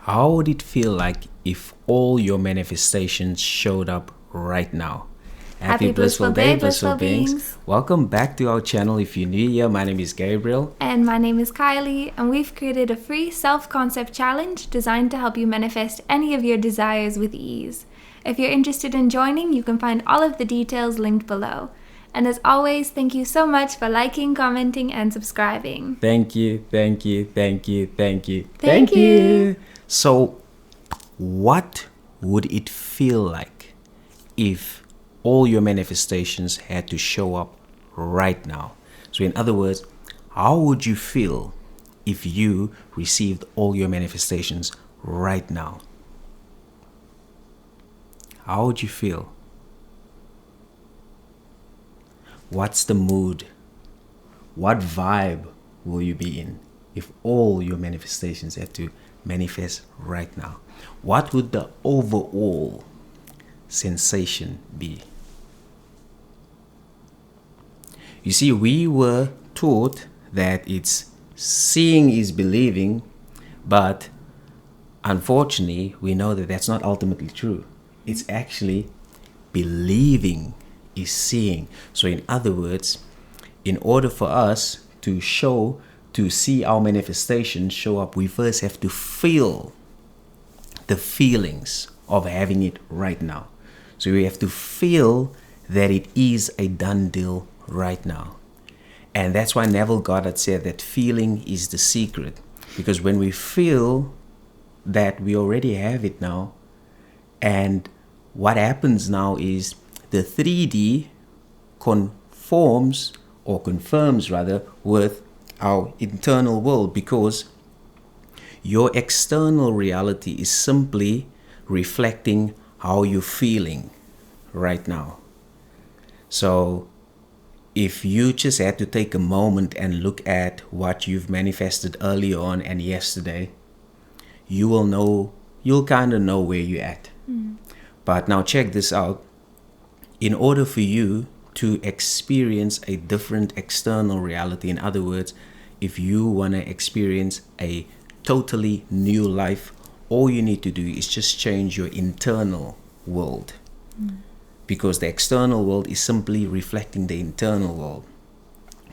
How would it feel like if all your manifestations showed up right now? Happy blissful day, blissful beings. Welcome back to our channel. If you're new here, my name is Gabriel. And my name is Kylie, and we've created a free self-concept challenge designed to help you manifest any of your desires with ease. If you're interested in joining, you can find all of the details linked below. And as always, thank you so much for liking, commenting, and subscribing. Thank you. Thank you. So, what would it feel like if all your manifestations had to show up right now? So in other words, how would you feel if you received all your manifestations right now? How would you feel? What's the mood? What vibe will you be in if all your manifestations had to manifest right now? What would the overall sensation be? You see, we were taught that it's seeing is believing, but unfortunately, we know that that's not ultimately true. It's actually believing is seeing. So in other words, in order for us to see our manifestations show up, we first have to feel the feelings of having it right now. So we have to feel that it is a done deal right now. And that's why Neville Goddard said that feeling is the secret. Because when we feel that we already have it now, and what happens now is the 3D confirms with our internal world, because your external reality is simply reflecting how you're feeling right now. So if you just had to take a moment and look at what you've manifested earlier on and yesterday, you'll kind of know where you're at. But now check this out. In order for you to experience a different external reality, in other words, if you want to experience a totally new life, all you need to do is just change your internal world. Because the external world is simply reflecting the internal world.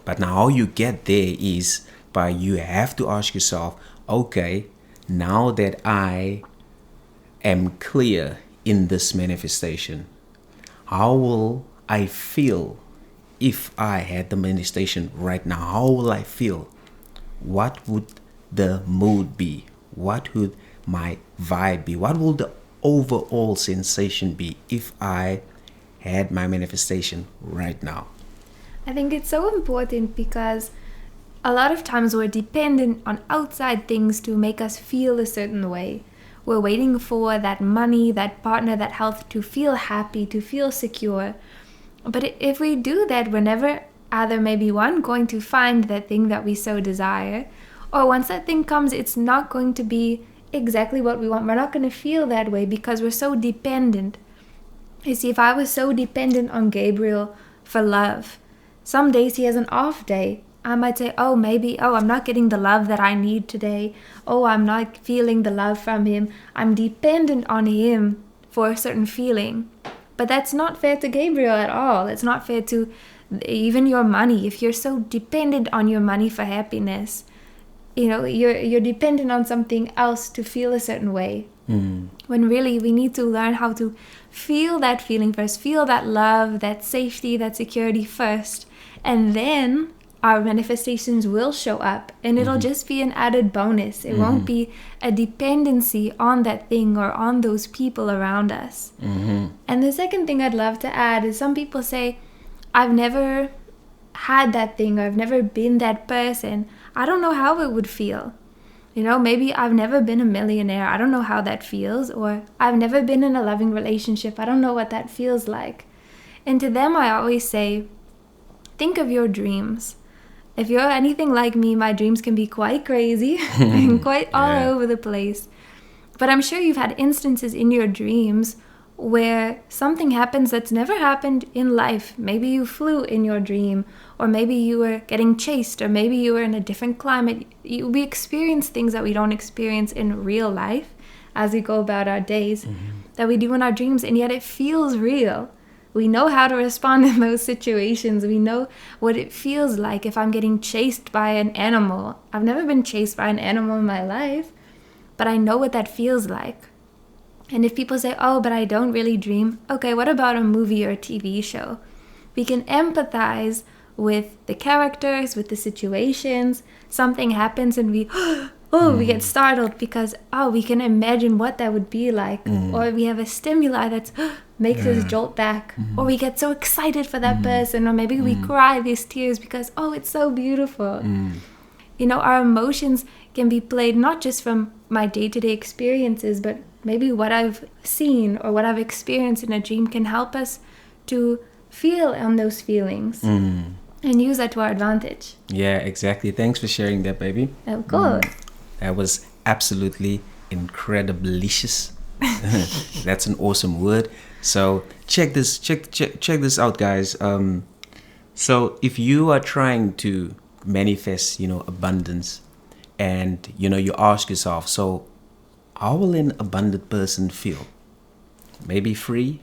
But now how you get there is by you have to ask yourself, okay, now that I am clear in this manifestation, how will I feel if I had the manifestation right now? How will I feel? What would the mood be? What would my vibe be? What will the overall sensation be if I had my manifestation right now? I think it's so important because a lot of times we're dependent on outside things to make us feel a certain way. We're waiting for that money, that partner, that health to feel happy, to feel secure. But if we do that, we're never either maybe going to find that thing that we so desire, or once that thing comes, it's not going to be exactly what we want. We're not going to feel that way because we're so dependent. You see, if I was so dependent on Gabriel for love, some days he has an off day. I might say, I'm not getting the love that I need today. I'm not feeling the love from him. I'm dependent on him for a certain feeling. But that's not fair to Gabriel at all. It's not fair to even your money. If you're so dependent on your money for happiness, you're dependent on something else to feel a certain way. When really we need to learn how to feel that feeling first, feel that love, that safety, that security first, and then our manifestations will show up, and it'll just be an added bonus. It won't be a dependency on that thing or on those people around us. And the second thing I'd love to add is some people say, I've never had that thing, or I've never been that person. I don't know how it would feel. Maybe I've never been a millionaire. I don't know how that feels. Or I've never been in a loving relationship. I don't know what that feels like. And to them, I always say, think of your dreams. If you're anything like me, my dreams can be quite crazy and quite all over the place. But I'm sure you've had instances in your dreams where something happens that's never happened in life. Maybe you flew in your dream, or maybe you were getting chased, or maybe you were in a different climate. We experience things that we don't experience in real life as we go about our days, that we do in our dreams, and yet it feels real. We know how to respond in those situations. We know what it feels like if I'm getting chased by an animal. I've never been chased by an animal in my life, but I know what that feels like. And if people say, oh, but I don't really dream, okay, what about a movie or a TV show? We can empathize with the characters, with the situations. Something happens and we get startled because, we can imagine what that would be like. Or we have a stimuli that makes us jolt back. Or we get so excited for that person. Or maybe we cry these tears because, it's so beautiful. Our emotions can be played not just from my day-to-day experiences, but maybe what I've seen or what I've experienced in a dream can help us to feel on those feelings and use that to our advantage. Yeah, exactly. Thanks for sharing that, baby. Of course. That was absolutely incredibleicious. That's an awesome word. So check this out, guys. So if you are trying to manifest, abundance, and you ask yourself, so how will an abundant person feel? Maybe free,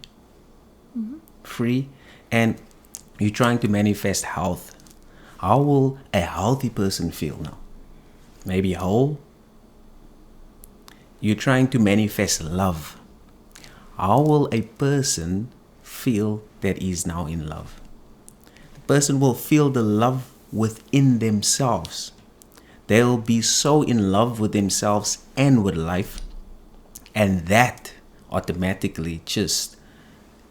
and you're trying to manifest health. How will a healthy person feel now? Maybe whole. You're trying to manifest love. How will a person feel that is now in love? The person will feel the love within themselves. They'll be so in love with themselves and with life, and that automatically just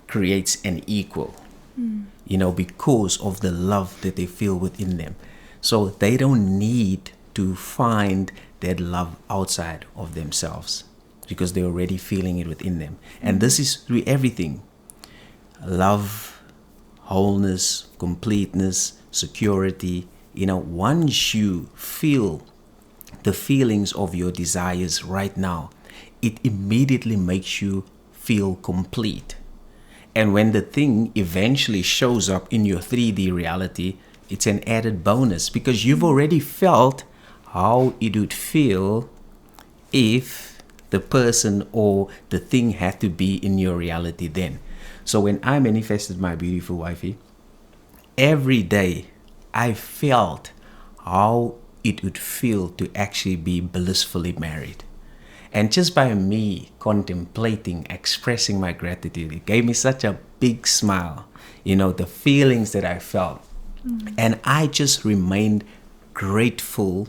creates an equal, because of the love that they feel within them. So they don't need to find that love outside of themselves because they're already feeling it within them. And this is through everything: love, wholeness, completeness, security. Once you feel the feelings of your desires right now, it immediately makes you feel complete. And when the thing eventually shows up in your 3D reality, it's an added bonus because you've already felt how it would feel if the person or the thing had to be in your reality then. So when I manifested my beautiful wifey, every day I felt how it would feel to actually be blissfully married. And just by me contemplating, expressing my gratitude, it gave me such a big smile, the feelings that I felt. And I just remained grateful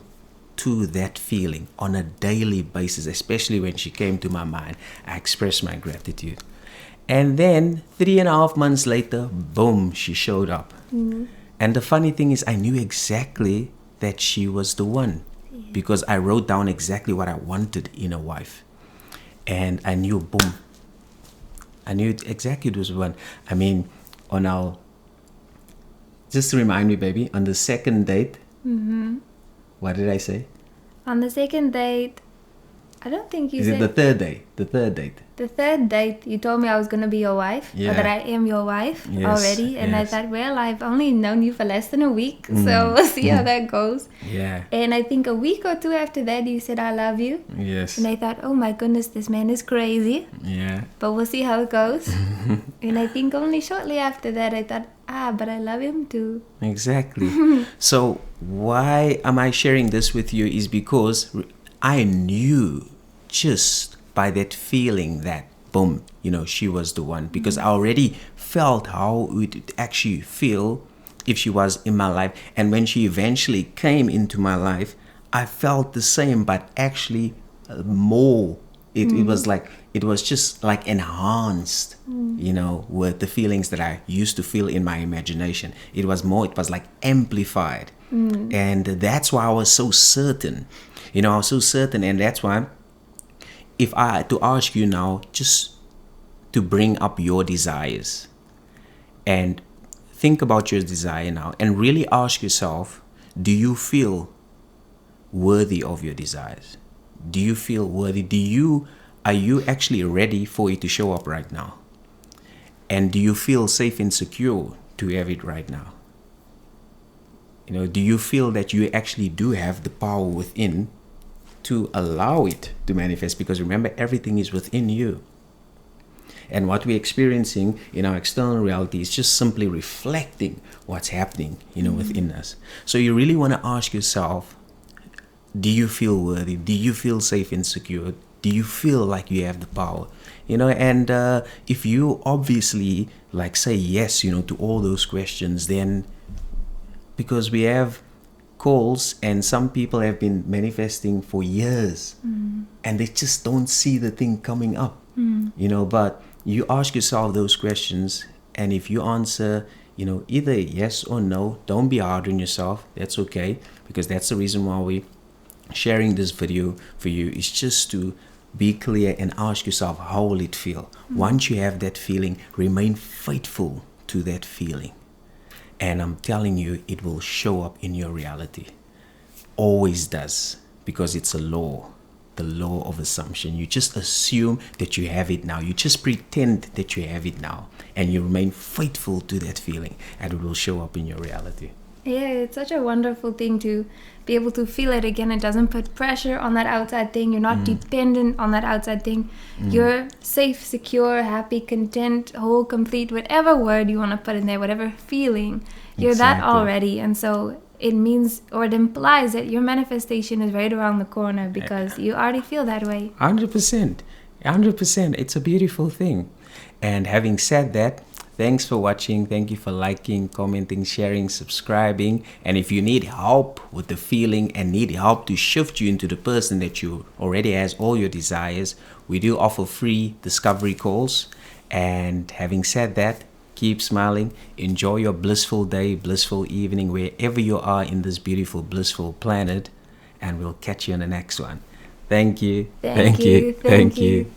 to that feeling on a daily basis, especially when she came to my mind. I expressed my gratitude. And then 3.5 months later, boom, she showed up. And the funny thing is, I knew exactly that she was the one because I wrote down exactly what I wanted in a wife. And I knew, boom, I knew exactly it was the one. I mean, on our, just to remind me, baby, on the second date, what did I say? On the second date, I don't think you Is said... it the third date? The third date. The third date, you told me I was going to be your wife, or that I am your wife already. And I thought, well, I've only known you for less than a week, so we'll see how that goes. Yeah. And I think a week or two after that, you said, I love you. Yes. And I thought, oh my goodness, this man is crazy. Yeah. But we'll see how it goes. And I think only shortly after that, I thought, but I love him too. Exactly. So why am I sharing this with you is because I knew just by that feeling that, boom, she was the one. Because I already felt how it would actually feel if she was in my life. And when she eventually came into my life, I felt the same, but actually more. It was just like enhanced, with the feelings that I used to feel in my imagination. It was like amplified. And that's why I was so certain. I was so certain. And that's why if I had to ask you now, just to bring up your desires and think about your desire now and really ask yourself, do you feel worthy of your desires? Do you feel worthy? Do you are you actually ready for it to show up right now? And do you feel safe and secure to have it right now? Do you feel that you actually do have the power within to allow it to manifest? Because remember, everything is within you. And what we're experiencing in our external reality is just simply reflecting what's happening, within us. So you really want to ask yourself, do you feel worthy? Do you feel safe and secure? Do you feel like you have the power? And if you obviously say yes, to all those questions, then because we have calls and some people have been manifesting for years and they just don't see the thing coming up, but you ask yourself those questions, and if you answer, either yes or no, don't be hard on yourself. That's okay, because that's the reason why we're sharing this video for you, is just to be clear and ask yourself, how will it feel? Once you have that feeling, remain faithful to that feeling. And I'm telling you, it will show up in your reality. Always does, because it's a law. The law of assumption. You just assume that you have it now. You just pretend that you have it now. And you remain faithful to that feeling. And it will show up in your reality. Yeah, it's such a wonderful thing to be able to feel it again. It doesn't put pressure on that outside thing. You're not dependent on that outside thing. You're safe, secure, happy, content, whole, complete, whatever word you want to put in there, whatever feeling. You're that already. And so it means, or it implies, that your manifestation is right around the corner because you already feel that way. 100%. 100%. It's a beautiful thing. And having said that, thanks for watching. Thank you for liking, commenting, sharing, subscribing. And if you need help with the feeling and need help to shift you into the person that you already has all your desires, we do offer free discovery calls. And having said that, keep smiling. Enjoy your blissful day, blissful evening, wherever you are in this beautiful, blissful planet. And we'll catch you in the next one. Thank you. Thank you. Thank you.